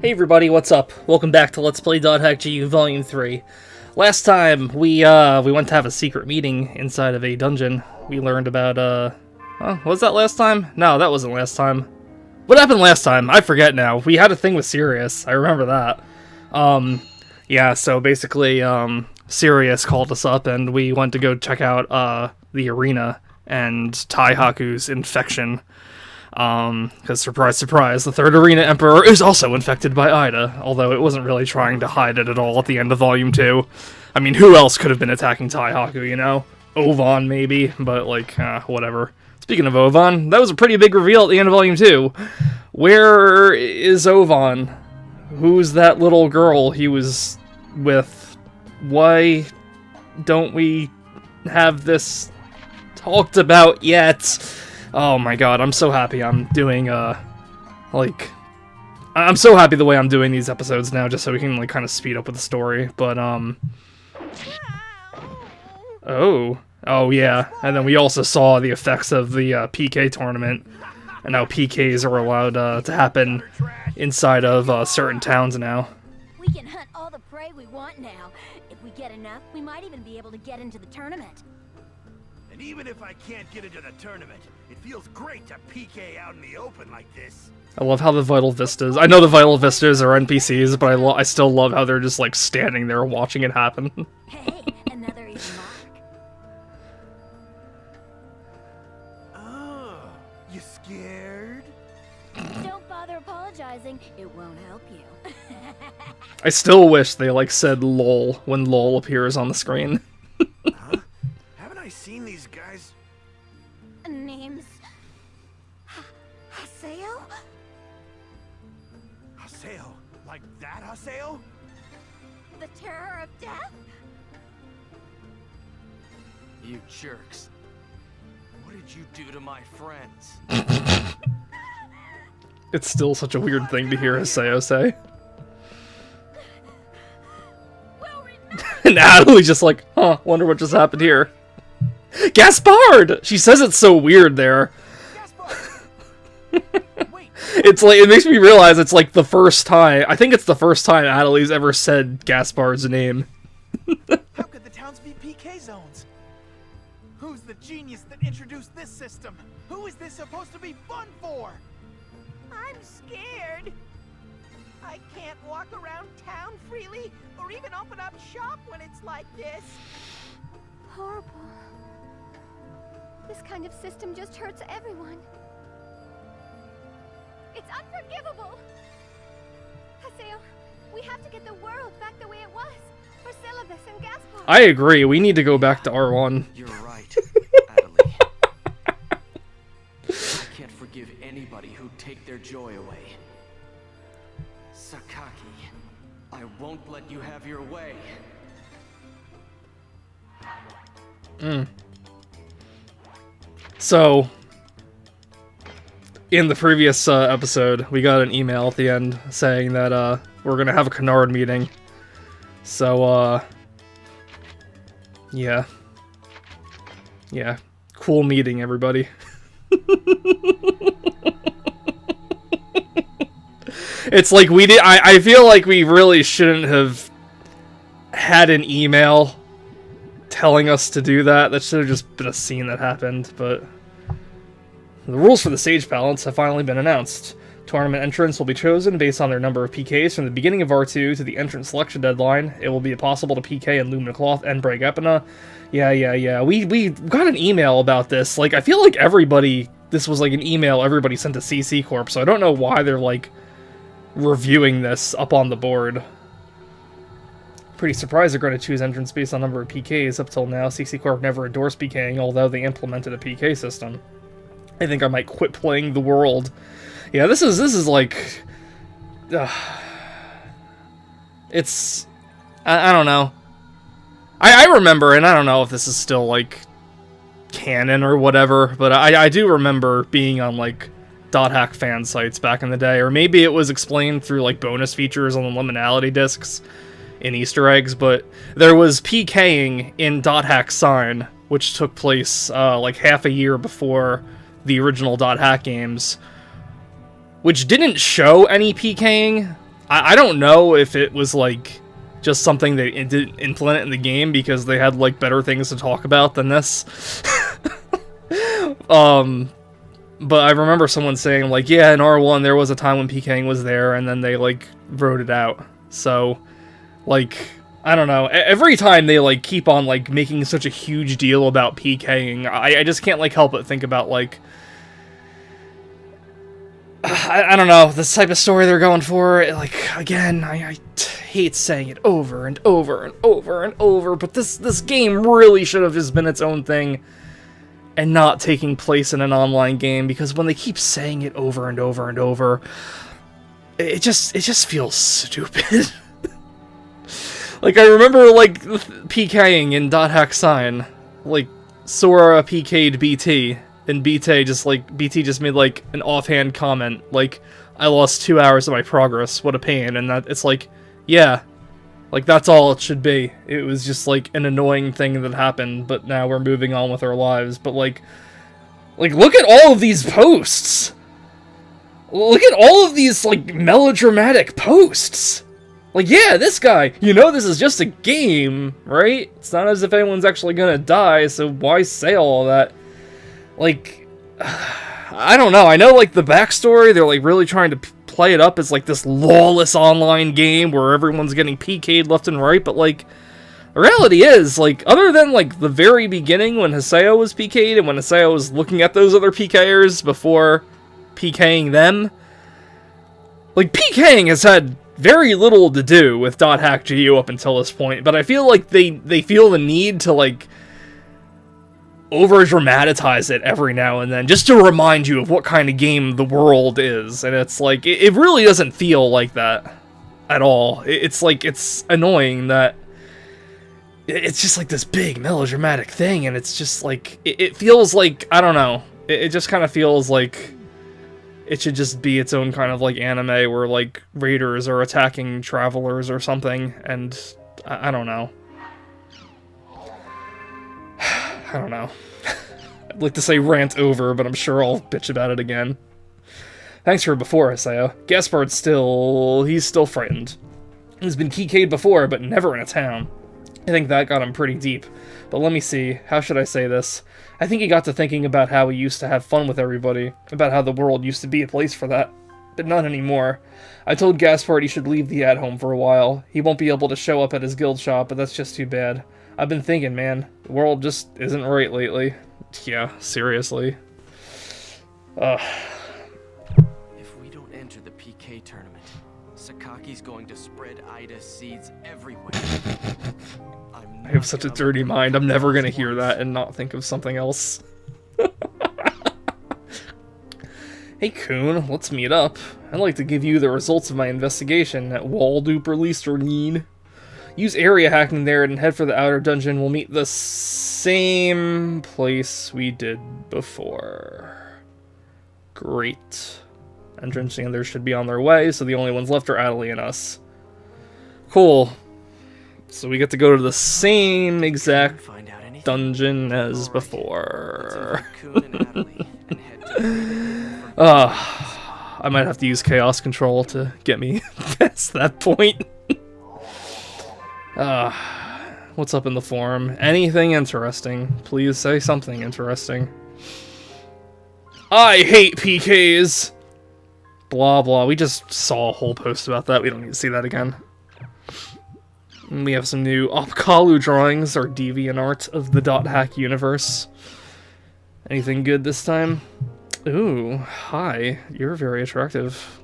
Hey everybody, what's up? Welcome back to Let's Play .hack GU Volume 3. Last time, we went to have a secret meeting inside of a dungeon. We learned about, was that last time? No, that wasn't last time. What happened last time? I forget now. We had a thing with Sirius. I remember that. Yeah, so basically, Sirius called us up and we went to go check out, the arena and Taihaku's infection. Because surprise, surprise, the third arena emperor is also infected by AIDA, although it wasn't really trying to hide it at all at the end of Volume 2. I mean, who else could have been attacking Taihaku, you know? Ovan, maybe, but, like, whatever. Speaking of Ovan, that was a pretty big reveal at the end of Volume 2. Where is Ovan? Who's that little girl he was with? Why don't we have this talked about yet? Oh my god, I'm so happy I'm doing, I'm so happy the way I'm doing these episodes now, just so we can, like, kind of speed up with the story, but, Oh, yeah, and then we also saw the effects of the, PK tournament, and how PKs are allowed, to happen inside of, certain towns now. We can hunt all the prey we want now. If we get enough, we might even be able to get into the tournament. And even if I can't get into the tournament, it feels great to PK out in the open like this. I love how the Vital Vistas... I know the Vital Vistas are NPCs, but I still love how they're just, like, standing there watching it happen. Hey, another easy mark. Oh, you scared? Don't bother apologizing. It won't help you. I still wish they, like, said LOL when LOL appears on the screen. Huh? Haven't I seen these guys? Name's... Haseo? Haseo? Like that Haseo? The terror of death? You jerks. What did you do to my friends? It's still such a weird thing to hear Haseo say. Well, And Natalie's just like, huh, wonder what just happened here. Gaspard! She says it's so weird there. It's like, it makes me realize it's like the first time, I think it's the first time Natalie's ever said Gaspard's name. How could the towns be PK zones? Who's the genius that introduced this system? Who is this supposed to be fun for? I'm scared. I can't walk around town freely or even open up shop when it's like this. horrible. This kind of system just hurts everyone. It's unforgivable! Haseo, we have to get the world back the way it was. For Syllabus and Gaspard. I agree, we need to go back to R1. You're right, Natalie. I can't forgive anybody who'd take their joy away. Sakaki, I won't let you have your way. So, in the previous episode, we got an email at the end saying that we're gonna have a Canard meeting. So, yeah. Yeah. Cool meeting, everybody. It's like we did. I feel like we really shouldn't have had an email telling us to do that. That should have just been a scene that happened, but the rules for the Sage Balance have finally been announced. Tournament entrants will be chosen based on their number of PKs from the beginning of R2 to the entrance selection deadline. It will be possible to PK in Lumina Cloth and Break Epina. Yeah. We got an email about this. Like, I feel like this was like an email everybody sent to CC Corp, so I don't know why they're, like, reviewing this up on the board. Pretty surprised they're going to choose entrants based on number of PKs. Up till now, CC Corp never endorsed PKing, although they implemented a PK system. I think I might quit playing the world. Yeah, this is like... it's... I don't know. I remember, and I don't know if this is still, like, canon or whatever, but I do remember being on, like, .hack fan sites back in the day, or maybe it was explained through, like, bonus features on the liminality discs in Easter eggs, but there was PKing in .hack Sign, which took place, like, half a year before the original .hack games, which didn't show any PKing. I don't know if it was, like, just something they didn't implement in the game because they had, like, better things to talk about than this. But I remember someone saying, like, yeah, in R1 there was a time when PKing was there, and then they, like, wrote it out. So, like, I don't know. Every time they, like, keep on, like, making such a huge deal about PKing, I just can't, like, help but think about, like, I don't know, this type of story they're going for. Like, again, I hate saying it over and over and over and over, but this game really should have just been its own thing and not taking place in an online game, because when they keep saying it over and over and over, it just feels stupid. Like, I remember, like, PKing in .hack sign, like, Sora PK'd BT, and BT just made, like, an offhand comment, like, I lost 2 hours of my progress, what a pain, and that, it's like, yeah, like, that's all it should be. It was just, like, an annoying thing that happened, but now we're moving on with our lives. But, like, look at all of these posts! Look at all of these, like, melodramatic posts! Like, yeah, this guy, you know this is just a game, right? It's not as if anyone's actually gonna die, so why say all that? Like, I don't know. I know, like, the backstory, they're, like, really trying to play it up as, like, this lawless online game where everyone's getting PK'd left and right, but, like, the reality is, like, other than, like, the very beginning when Haseo was PK'd and when Haseo was looking at those other PKers before PKing them, like, PKing has had very little to do with .hack GU up until this point, but I feel like they feel the need to, like, over-dramatize it every now and then, just to remind you of what kind of game the world is, and it's like, it really doesn't feel like that at all. It's like, it's annoying that it's just like this big melodramatic thing, and it's just like, it feels like, I don't know, it just kind of feels like it should just be its own kind of, like, anime where, like, raiders are attacking travelers or something, and I don't know. I don't know. I'd like to say rant over, but I'm sure I'll bitch about it again. Thanks for before, Haseo. Gaspard's he's still frightened. He's been PK'd before, but never in a town. I think that got him pretty deep. But let me see, how should I say this? I think he got to thinking about how he used to have fun with everybody, about how the world used to be a place for that. But not anymore. I told Gaspard he should leave the at-home for a while. He won't be able to show up at his guild shop, but that's just too bad. I've been thinking, man, the world just isn't right lately. Yeah, seriously. If we don't enter the PK tournament, Sakaki's going to spread AIDA seeds everywhere. I have such a dirty mind, I'm never gonna hear that and not think of something else. Hey Kun, let's meet up. I'd like to give you the results of my investigation at Walduperlisternin. Use area hacking there and head for the outer dungeon. We'll meet the same place we did before. Great. Entrance and others should be on their way, so the only ones left are Adelie and us. Cool. So we get to go to the same exact dungeon as before. I might have to use Chaos Control to get me past that point. What's up in the forum? Anything interesting? Please say something interesting. I hate PKs! Blah blah, we just saw a whole post about that, we don't need to see that again. And we have some new Opkalu drawings, or DeviantArt of the .hack universe. Anything good this time? Ooh, hi, you're very attractive.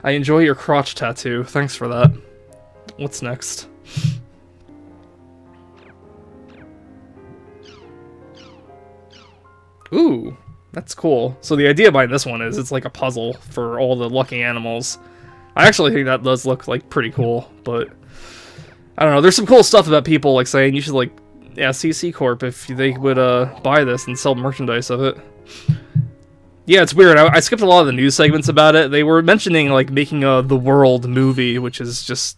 I enjoy your crotch tattoo. Thanks for that. What's next? Ooh, that's cool. So the idea behind this one is it's like a puzzle for all the lucky animals. I actually think that does look like pretty cool, but I don't know. There's some cool stuff about people like saying you should like ask CC Corp if they would buy this and sell merchandise of it. Yeah, it's weird. I skipped a lot of the news segments about it. They were mentioning, like, making a The World movie, which is just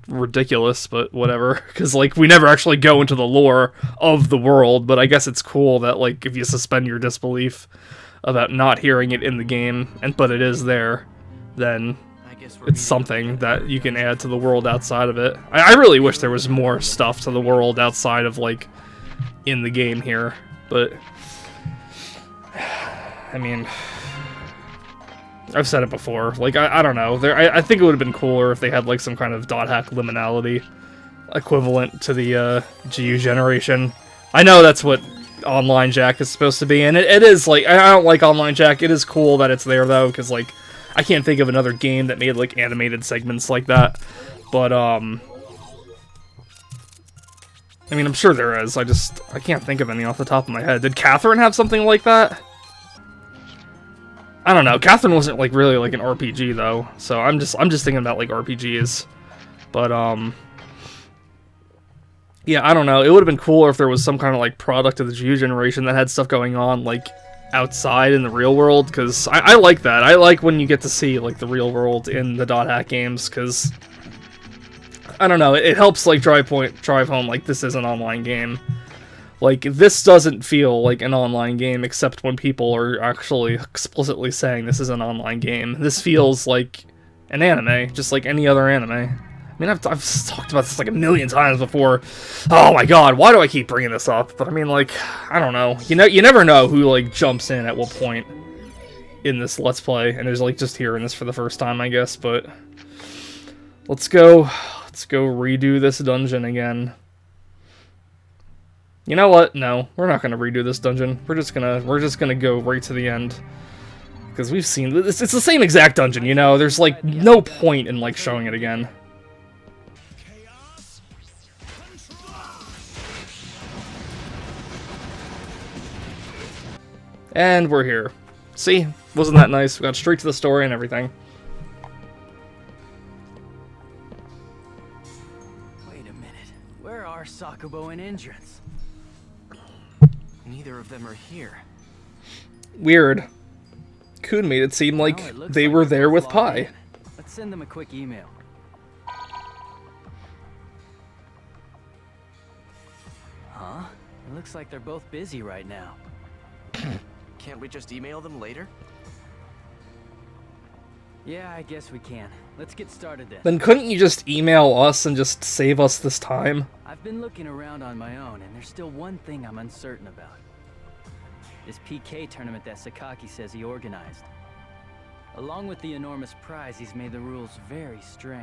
ridiculous, but whatever. Because, like, we never actually go into the lore of the world, but I guess it's cool that, like, if you suspend your disbelief about not hearing it in the game, but it is there, then I guess we're it's meeting something up that you can add to the world outside of it. I really wish there was more stuff to the world outside of, like, in the game here, but I mean, I've said it before, like, I don't know, I think it would have been cooler if they had, like, some kind of dot hack liminality equivalent to the GU generation. I know that's what Online Jack is supposed to be, and it is, like, I don't like Online Jack. It is cool that it's there, though, because, like, I can't think of another game that made, like, animated segments like that, but, I mean, I'm sure there is, I can't think of any off the top of my head. Did Catherine have something like that? I don't know, Catherine wasn't, like, really, like, an RPG, though, so I'm just thinking about, like, RPGs, but, yeah, I don't know, it would have been cooler if there was some kind of, like, product of the GU generation that had stuff going on, like, outside in the real world, because I like that. I like when you get to see, like, the real world in the dot hack games, because I don't know, it helps, like, drive home, like, this is an online game. Like, this doesn't feel like an online game, except when people are actually explicitly saying this is an online game. This feels like an anime, just like any other anime. I mean, I've talked about this like a million times before. Oh my god, why do I keep bringing this up? But I mean, like, I don't know. You never know who, like, jumps in at what point in this Let's Play, and is, like, just hearing this for the first time, I guess, but let's go redo this dungeon again. You know what? No, we're not gonna redo this dungeon. We're just gonna go right to the end. Because we've seen this, it's the same exact dungeon, you know? There's, like, no point in, like, showing it again. And we're here. See? Wasn't that nice? We got straight to the story and everything. Wait a minute. Where are Sakubo and Endurance? Neither of them are here. Weird. Kun made it seem like they were there with Pi. Let's send them a quick email. Huh? It looks like they're both busy right now. Can't we just email them later? Yeah, I guess we can. Let's get started then. Then couldn't you just email us and just save us this time? I've been looking around on my own, and there's still one thing I'm uncertain about. This PK tournament that Sakaki says he organized. Along with the enormous prize, he's made the rules very strange.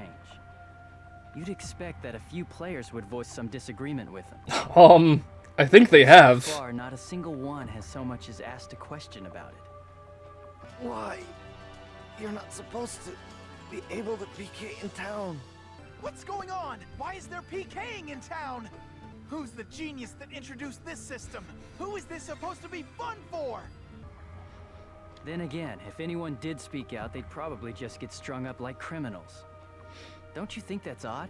You'd expect that a few players would voice some disagreement with him. I think they have. So far, not a single one has so much as asked a question about it. Why? You're not supposed to be able to PK in town. What's going on? Why is there PKing in town? Who's the genius that introduced this system? Who is this supposed to be fun for? Then again, if anyone did speak out, they'd probably just get strung up like criminals. Don't you think that's odd?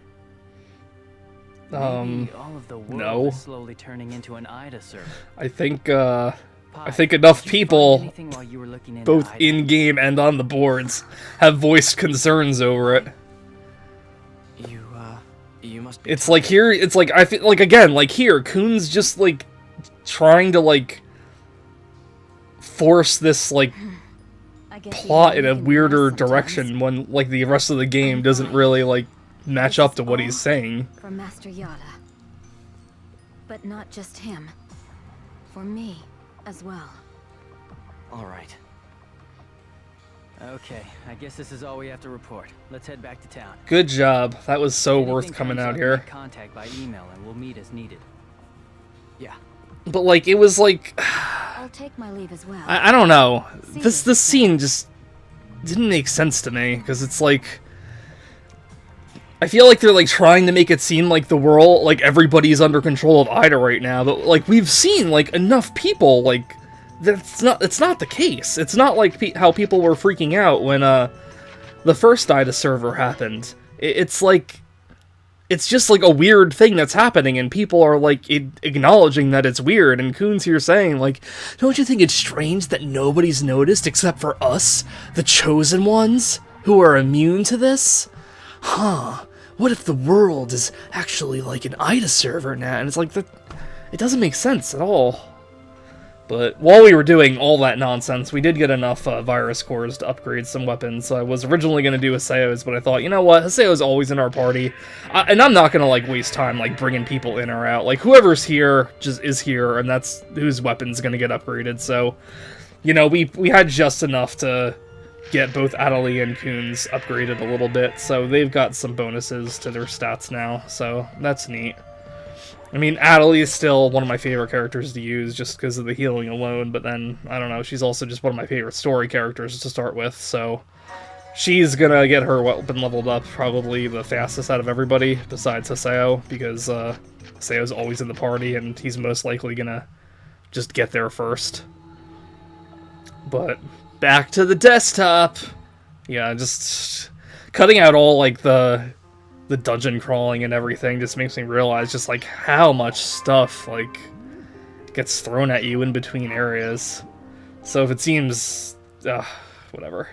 Maybe all of the world is slowly turning into an AIDA server. I think enough people, both AIDA? in-game and on the boards, have voiced concerns over it. You must be It's like here, it's like, I feel like, again, like here, Kun's just, like, trying to, like, force this, like, plot in a weirder direction when, like, the rest of the game doesn't really, like, match up to what he's saying. For Master Yada. But not just him. For me as well. All right. Okay, I guess this is all we have to report. Let's head back to town. Good job. That was so Anything worth coming comes out up, here. make contact by email and we'll meet as needed. Yeah. But, like, it was like, I'll take my leave as well. I don't know. This scene just didn't make sense to me, because it's like, I feel like they're, like, trying to make it seem like the world, like, everybody's under control of AIDA right now, but, like, we've seen, like, enough people, like, it's not the case. It's not like how people were freaking out when, the first AIDA server happened. It's like, it's just, like, a weird thing that's happening, and people are, like, acknowledging that it's weird, and Kun's here saying, like, don't you think it's strange that nobody's noticed except for us, the chosen ones, who are immune to this? Huh, what if the world is actually, like, an AIDA server now? And it's like, it doesn't make sense at all. But while we were doing all that nonsense, we did get enough virus cores to upgrade some weapons. So I was originally going to do Haseo's, but I thought, you know what, Haseo's always in our party. And I'm not going to, like, waste time, like, bringing people in or out. Like, whoever's here just is here, and that's whose weapon's going to get upgraded. So, you know, we had just enough to get both Adelie and Kuhn's upgraded a little bit. So they've got some bonuses to their stats now, so that's neat. I mean, Adelie is still one of my favorite characters to use just because of the healing alone, but then, I don't know, she's also just one of my favorite story characters to start with, so she's gonna get her weapon leveled up probably the fastest out of everybody, besides Haseo, because Haseo's always in the party, and he's most likely gonna just get there first. But, back to the desktop! Yeah, just cutting out all, like, the dungeon crawling and everything just makes me realize just like how much stuff like gets thrown at you in between areas. So if it seems whatever.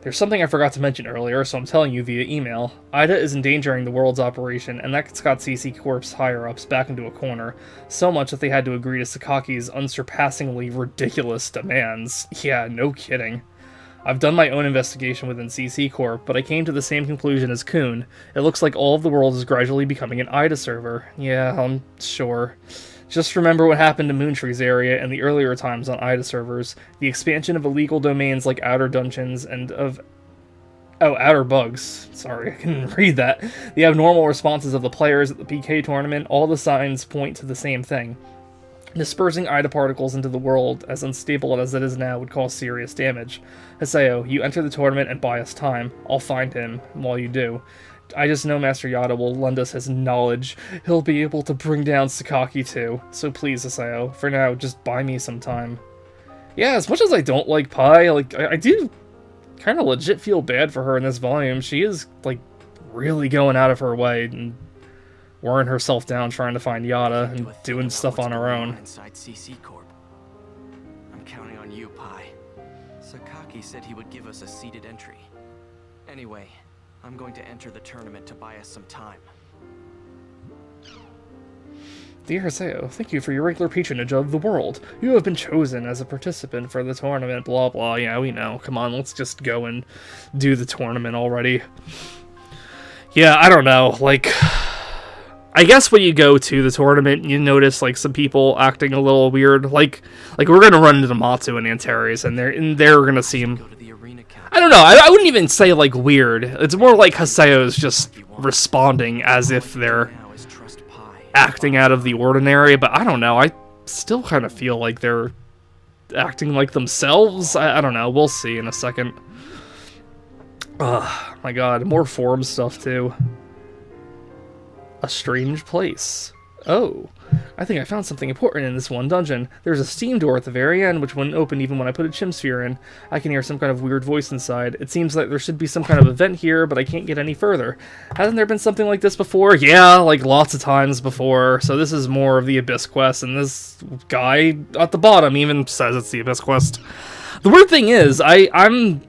There's something I forgot to mention earlier, so I'm telling you via email. AIDA is endangering the world's operation, and that's got CC Corp's higher-ups back into a corner, so much that they had to agree to Sakaki's unsurpassingly ridiculous demands. Yeah, no kidding. I've done my own investigation within CC Corp, but I came to the same conclusion as Kuhn. It looks like all of the world is gradually becoming an AIDA server. Yeah, I'm sure. Just remember what happened to Moontree's area and the earlier times on AIDA servers. The expansion of illegal domains like Outer Dungeons and of... Oh, Outer Bugs. Sorry, I couldn't read that. The abnormal responses of the players at the PK tournament, all the signs point to the same thing. Dispersing AIDA particles into the world, as unstable as it is now, would cause serious damage. Haseo, you enter the tournament and buy us time. I'll find him while you do. I just know Master Yada will lend us his knowledge. He'll be able to bring down Sakaki too. So please, Haseo, for now, just buy me some time. Yeah, as much as I don't like Pai, like, I do kind of legit feel bad for her in this volume. She is, like, really going out of her way and wearing herself down trying to find Yada and doing stuff on her own. Inside CC Corp. I'm counting on you, Pai. Sakaki said he would give us a seated entry. Anyway, I'm going to enter the tournament to buy us some time. Dear Haseo, thank you for your regular patronage of the world. You have been chosen as a participant for the tournament, blah blah. Yeah, we know. Come on, let's just go and do the tournament already. Yeah, I don't know, like... I guess when you go to the tournament, you notice like some people acting a little weird. Like we're gonna run into Matsu and Antares, and they're gonna seem. I don't know. I wouldn't even say like weird. It's more like Haseo's just responding as if they're acting out of the ordinary. But I don't know. I still kind of feel like they're acting like themselves. I don't know. We'll see in a second. Oh my god, more forum stuff too. A strange place. Oh, I think I found something important in this one dungeon. There's a steam door at the very end, which wouldn't open even when I put a chim sphere in. I can hear some kind of weird voice inside. It seems like there should be some kind of event here, but I can't get any further. Hasn't there been something like this before? Yeah, like lots of times before. So this is more of the Abyss quest, and this guy at the bottom even says it's the Abyss quest. The weird thing is, I'm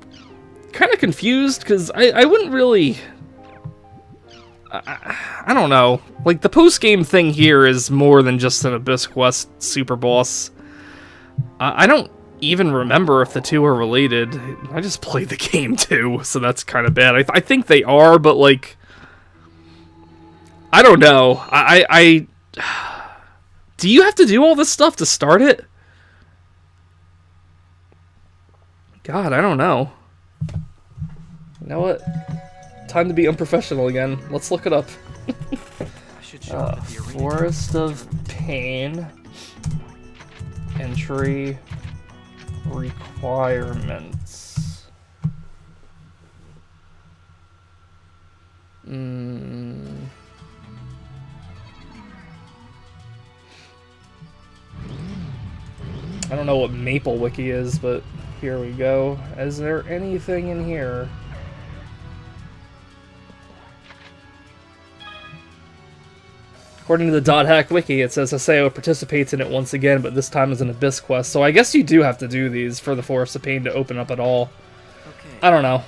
kind of confused, because I wouldn't really... I don't know. Like, the post-game thing here is more than just an Abyss Quest super boss. I don't even remember if the two are related. I just played the game too, so that's kind of bad. I think they are, but, like... I don't know. Do you have to do all this stuff to start it? God, I don't know. You know what? Time to be unprofessional again. Let's look it up. Forest of Pain. Entry requirements. I don't know what Maple Wiki is, but here we go. Is there anything in here? According to the Dot Hack Wiki, it says Haseo participates in it once again, but this time as an Abyss quest. So I guess you do have to do these for the Forest of Pain to open up at all. Okay. I don't know.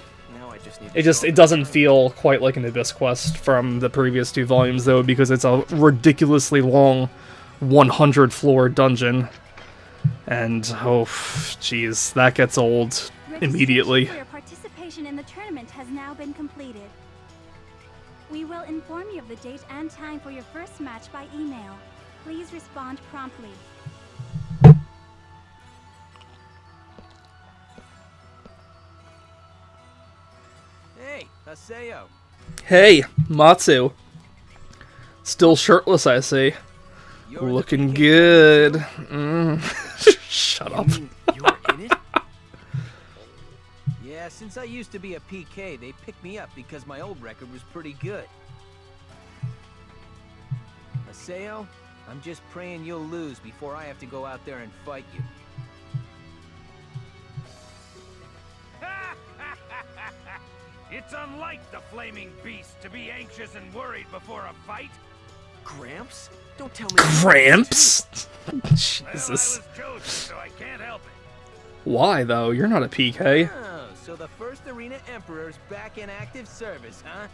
It doesn't feel quite like an Abyss quest from the previous two volumes, though, because it's a ridiculously long 100-floor dungeon. And, oh, jeez, that gets old immediately. Registration for your participation in the tournament has now been completed. We will inform you of the date and time for your first match by email. Please respond promptly. Hey, Haseo. Hey, Matsu. Still shirtless, I see. You're the Looking PK good. zone? Shut You up. mean you're in it? Yeah, since I used to be a PK, they picked me up because my old record was pretty good. Haseo, I'm just praying you'll lose before I have to go out there and fight you. It's unlike the flaming beast to be anxious and worried before a fight. Gramps? Don't tell me. Cramps? Well, I Jesus. was chosen, so I can't help it. Why, though? You're not a PK. Oh, so the first Arena Emperor's back in active service, huh?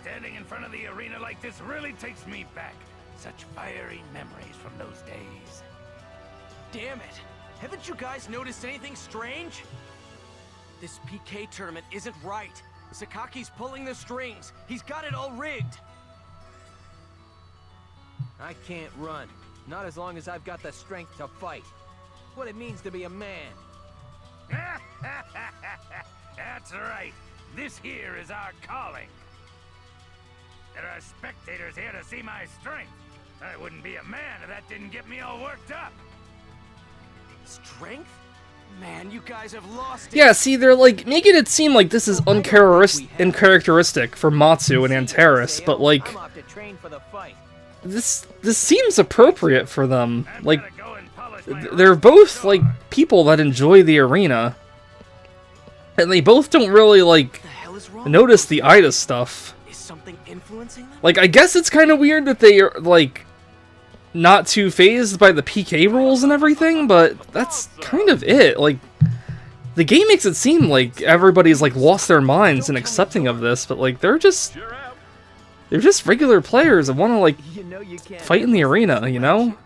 Standing in front of the arena like this really takes me back. Such fiery memories from those days. Damn it! Haven't you guys noticed anything strange? This PK tournament isn't right. Sakaki's pulling the strings. He's got it all rigged. I can't run. Not as long as I've got the strength to fight. What it means to be a man. That's right. This here is our calling. There are spectators here to see my strength. I wouldn't be a man if that didn't get me all worked up. Strength? Man, you guys have lost it. Yeah, see, they're like making it seem like this is uncharacteristic for Matsu and Antares, but like I'm off to train for the fight. this seems appropriate for them. I'm Like gonna go and polish my they're both like people that enjoy the arena, and they both don't really like What the hell is wrong? notice the AIDA stuff. Is something influencing them? Like, I guess it's kind of weird that they are like not too phased by the PK rules and everything, but that's kind of it. Like, the game makes it seem like everybody's like lost their minds in accepting of this, but like they're just regular players that want to like You know you can't fight in the arena, you know?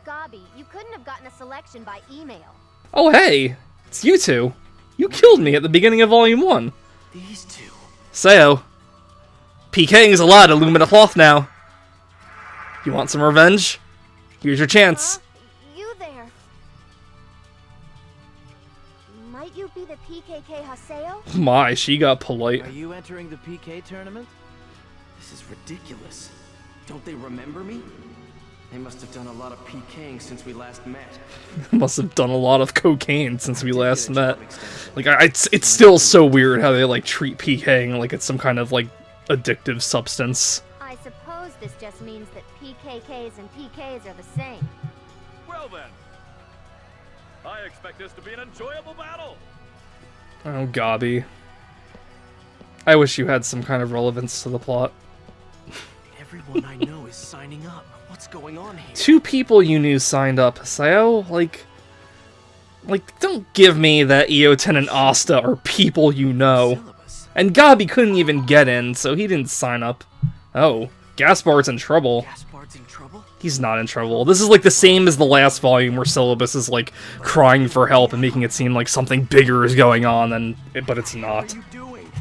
Gabi, you couldn't have gotten a selection by email. Oh hey, it's you two. You killed me at the beginning of Volume 1. These two. Sayo, PKing's a lot of Lumina Cloth now. You want some revenge? Here's your chance. You there. Might you be the PKK Haseo? My, she got polite. Are you entering the PK tournament? This is ridiculous. Don't they remember me? They must have done a lot of PKing since we last met. Must have done a lot of cocaine since we last met. Like, it's still so weird how they like treat PKing like it's some kind of like addictive substance. I suppose this just means that PKKs and PKs are the same. Well then, I expect this to be an enjoyable battle. Oh, Gabi. I wish you had some kind of relevance to the plot. Everyone I know is signing up. What's going on here? 2 people you knew signed up, Sayo. Like, don't give me that Eoten and Asta are people you know. Syllabus. And Gabi couldn't even get in, so he didn't sign up. Oh, Gaspard's in trouble. Gaspard's in trouble? He's not in trouble. This is like the same as the last volume where Syllabus is like crying for help and making it seem like something bigger is going on, but it's What not. are you doing?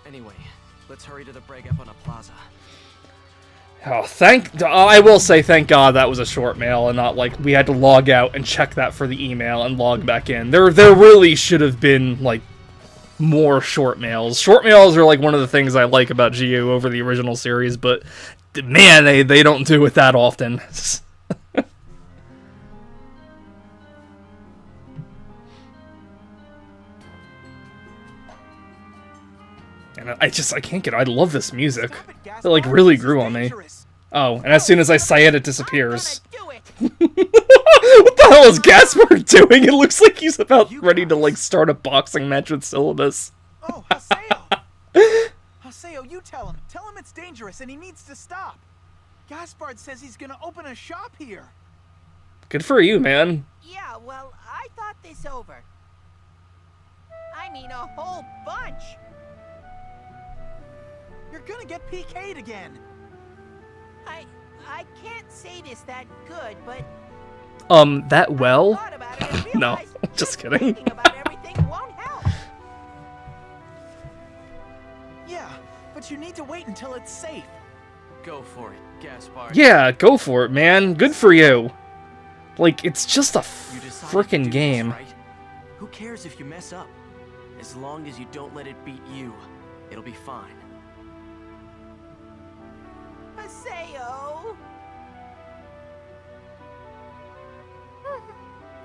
Anyway, let's hurry to the Bregapana Plaza. Oh, I will say thank God that was a short mail and not like we had to log out and check that for the email and log back in. There really should have been like more short mails. Short mails are like one of the things I like about GU over the original series, but man, they don't do it that often. And I can't get. I love this music. It like really grew on me. Oh, and as soon as I say it, it disappears. What the hell is Gaspard doing? It looks like he's about ready to like start a boxing match with Syllabus. Oh, Haseo! Haseo, you tell him. Tell him it's dangerous and he needs to stop. Gaspard says he's gonna open a shop here. Good for you, man. Yeah, well, I thought this over. I mean, a whole bunch. You're gonna get PK'd again. I can't say this that good, but That I well? thought about it and No, realized just kidding. thinking about everything won't help. Yeah, but you need to wait until it's safe. Go for it, Gaspard. Yeah, go for it, man. Good for you. Like, it's just a You decided to frickin' do this, game. right? Who cares if you mess up? As long as you don't let it beat you, it'll be fine. Haseo.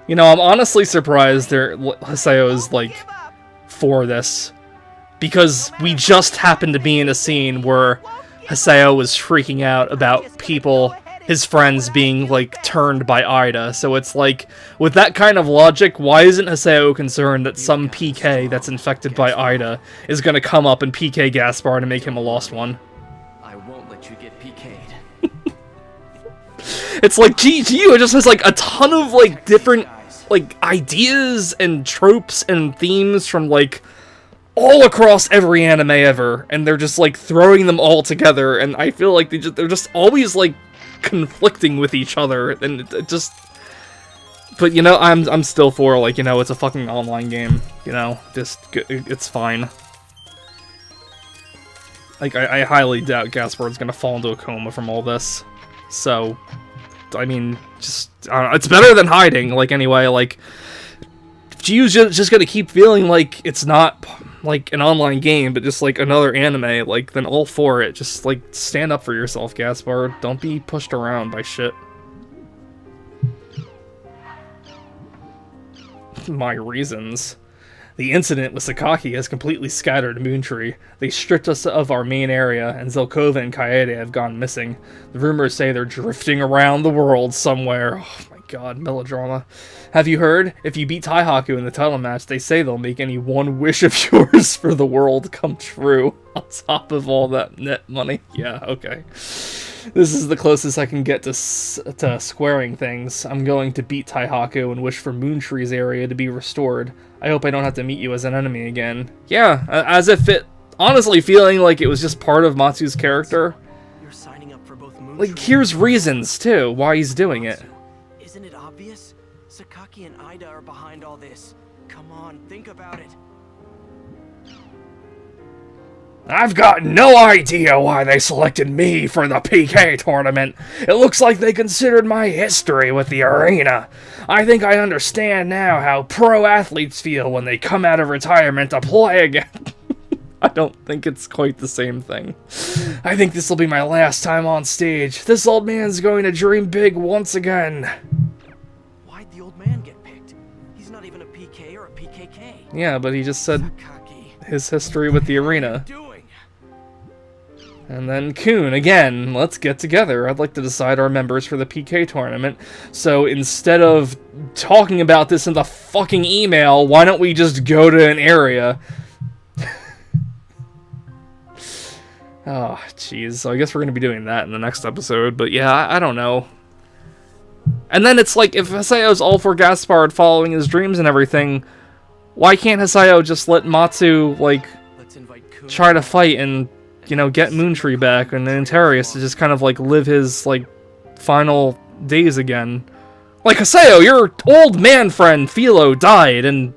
You know, I'm honestly surprised Haseo's, like, Give up. for this. Because we just happened to be in a scene where Haseo was freaking out about people, his friends, being, like, turned by AIDA. So it's like, with that kind of logic, why isn't Haseo concerned that some PK that's infected by AIDA is gonna come up and PK Gaspard and make him a lost one? I won't let you get PK'd. It's like, GU just has, like, a ton of, like, different, like, ideas and tropes and themes from, like, all across every anime ever, and they're just, like, throwing them all together, and I feel like they're just always, like, conflicting with each other, and it just... But, you know, I'm still for, like, you know, it's a fucking online game, you know, just, it's fine. Like, I highly doubt Gaspard's gonna fall into a coma from all this, so... I mean, just, I don't know, it's better than hiding, like, anyway, like, if GU's just gonna keep feeling like it's not, like, an online game, but just, like, another anime, like, then all for it. Just, like, stand up for yourself, Gaspard. Don't be pushed around by shit. My reasons. The incident with Sakaki has completely scattered Moontree. They stripped us of our main area, and Zelkova and Kaede have gone missing. The rumors say they're drifting around the world somewhere. Oh my god, melodrama. Have you heard? If you beat Taihaku in the title match, they say they'll make any one wish of yours for the world come true. On top of all that net money. Yeah, okay. This is the closest I can get to squaring things. I'm going to beat Taihaku and wish for Moontree's area to be restored. I hope I don't have to meet you as an enemy again. Yeah, as if it... Honestly, feeling like it was just part of Matsu's character. You're signing up for both Moontree. Like, here's reasons, too, why he's doing it. Isn't it obvious? Sakaki and AIDA are behind all this. Come on, think about it. I've got no idea why they selected me for the PK tournament. It looks like they considered my history with the arena. I think I understand now how pro athletes feel when they come out of retirement to play again. I don't think it's quite the same thing. I think this will be my last time on stage. This old man's going to dream big once again. Why'd the old man get picked? He's not even a PK or a PKK. Yeah, but he just said Sakaki. his history with the arena. Doing? And then Kun, again, let's get together. I'd like to decide our members for the PK tournament. So instead of talking about this in the fucking email, why don't we just go to an area? Oh, jeez. So I guess we're going to be doing that in the next episode. But yeah, I don't know. And then it's like, if Haseo's all for Gaspard following his dreams and everything, why can't Haseo just let Matsu, like, try to fight and, you know, get Moontree back, and then Antarius to just kind of, like, live his, like, final days again. Like, Haseo, your old man friend, Philo, died, and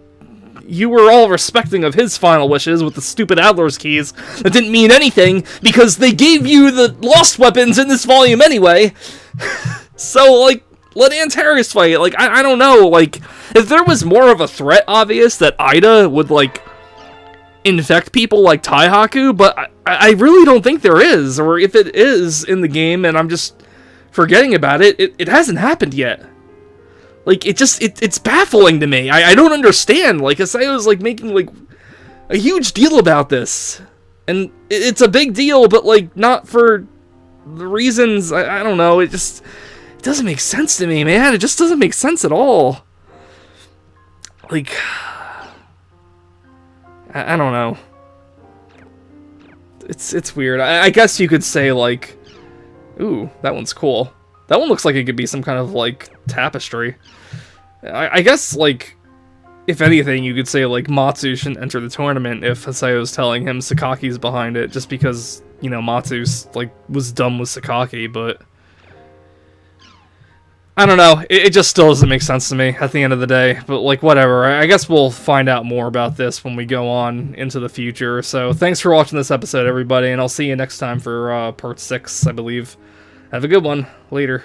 you were all respecting of his final wishes with the stupid Adler's keys that didn't mean anything, because they gave you the lost weapons in this volume anyway. So, like, let Antarius fight. Like, I don't know, like, if there was more of a threat obvious that AIDA would, like, infect people like Taihaku, but I really don't think there is, or if it is in the game and I'm just forgetting about it, it hasn't happened yet. Like, it's baffling to me. I don't understand. Like, Haseo's, like, making, like, a huge deal about this, and it's a big deal, but, like, not for the reasons, I don't know, it doesn't make sense to me, man. It just doesn't make sense at all. Like, I don't know. It's weird. I guess you could say, like, ooh, that one's cool. That one looks like it could be some kind of, like, tapestry. I guess, like, if anything, you could say, like, Matsu shouldn't enter the tournament if Haseo's telling him Sakaki's behind it, just because, you know, Matsu's, like, was dumb with Sakaki, but I don't know. It just still doesn't make sense to me at the end of the day. But, like, whatever. I guess we'll find out more about this when we go on into the future. So, thanks for watching this episode, everybody. And I'll see you next time for part 6, I believe. Have a good one. Later.